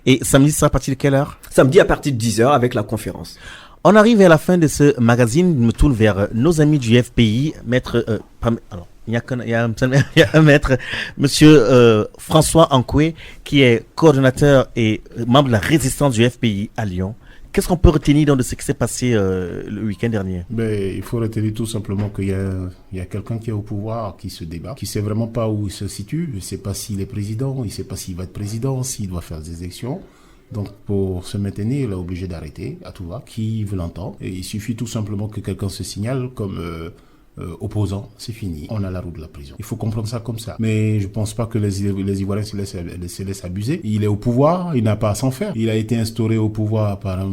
Et samedi, ça à partir de quelle heure? Samedi à partir de 10h avec la conférence. On arrive à la fin de ce magazine. Je me tourne vers nos amis du FPI, maître, il y a un maître, monsieur François Ankoué, qui est coordonnateur et membre de la résistance du FPI à Lyon. Qu'est-ce qu'on peut retenir de ce qui s'est passé le week-end dernier? Il faut retenir tout simplement qu'il y a quelqu'un qui est au pouvoir, qui se débat, qui ne sait vraiment pas où il se situe, il ne sait pas s'il est président, il ne sait pas s'il va être président, s'il doit faire des élections. Donc pour se maintenir, il est obligé d'arrêter à tout va, qui veut l'entendre. Et il suffit tout simplement que quelqu'un se signale comme opposant, c'est fini, on a la roue de la prison. Il faut comprendre ça comme ça. Mais je pense pas que les Ivoiriens se laissent abuser. Il est au pouvoir, il n'a pas à s'en faire. Il a été instauré au pouvoir par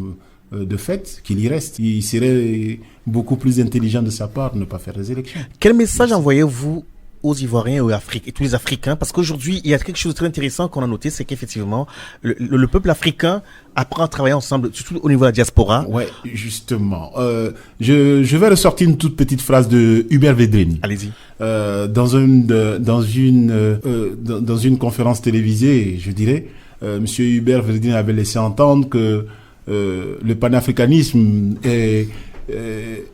de fait qu'il y reste. Il serait beaucoup plus intelligent de sa part de ne pas faire les élections. Quel message envoyez-vous aux Ivoiriens et aux Africains, et tous les Africains? Parce qu'aujourd'hui, il y a quelque chose de très intéressant qu'on a noté, c'est qu'effectivement, le peuple africain apprend à travailler ensemble, surtout au niveau de la diaspora. Ouais, justement. Je vais ressortir une toute petite phrase de Hubert Védrine. Allez-y. Dans une conférence télévisée, je dirais, Monsieur Hubert Védrine avait laissé entendre que le panafricanisme est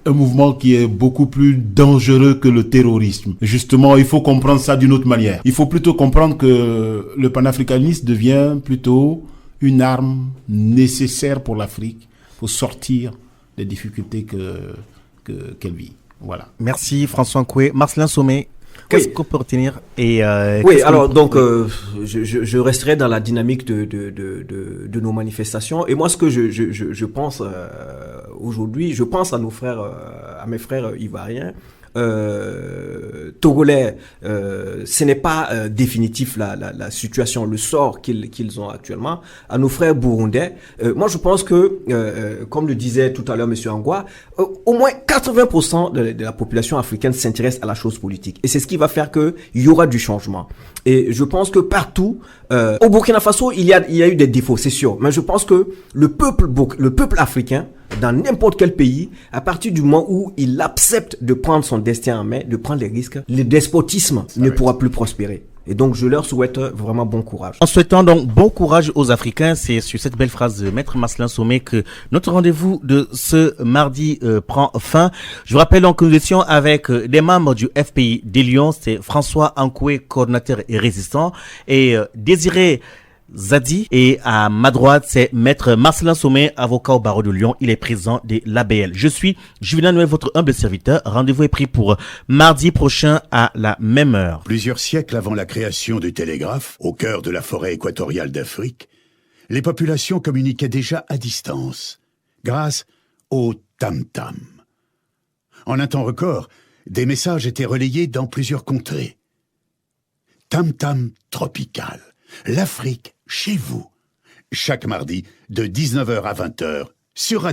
un mouvement qui est beaucoup plus dangereux que le terrorisme. Justement, il faut comprendre ça d'une autre manière. Il faut plutôt comprendre que le panafricanisme devient plutôt une arme nécessaire pour l'Afrique pour sortir des difficultés qu'elle vit. Voilà. Merci François Ankoué. Marcelin Sommet, qu'est-ce qu'on peut retenir je resterai dans la dynamique de nos manifestations. Et moi, ce que je pense aujourd'hui, je pense à mes frères ivoiriens, togolais. Ce n'est pas définitif la situation, le sort qu'ils ont actuellement. À nos frères burundais, moi je pense que, comme le disait tout à l'heure Monsieur Angwa, au moins 80% de la population africaine s'intéresse à la chose politique. Et c'est ce qui va faire qu'il y aura du changement. Et je pense que partout, au Burkina Faso, il y a eu des défauts, c'est sûr. Mais je pense que le peuple africain, dans n'importe quel pays, à partir du moment où il accepte de prendre son destin en main, de prendre les risques, le despotisme ne pourra plus prospérer. Et donc, je leur souhaite vraiment bon courage. En souhaitant donc bon courage aux Africains, c'est sur cette belle phrase de Maître Marcelin Sommet que notre rendez-vous de ce mardi prend fin. Je vous rappelle donc que nous étions avec des membres du FPI de Lyon, c'est François Ankoué, coordonnateur et résistant, et Désiré Zadi, et à ma droite, c'est Maître Marcelin Sommet, avocat au barreau de Lyon. Il est président de l'ABL. Je suis Juvenal Noël, votre humble serviteur. Rendez-vous est pris pour mardi prochain à la même heure. Plusieurs siècles avant la création du télégraphe, au cœur de la forêt équatoriale d'Afrique, les populations communiquaient déjà à distance, grâce au tam-tam. En un temps record, Des messages étaient relayés dans plusieurs contrées. Tam Tam Tropical, l'Afrique chez vous. Chaque mardi de 19h à 20h sur Radio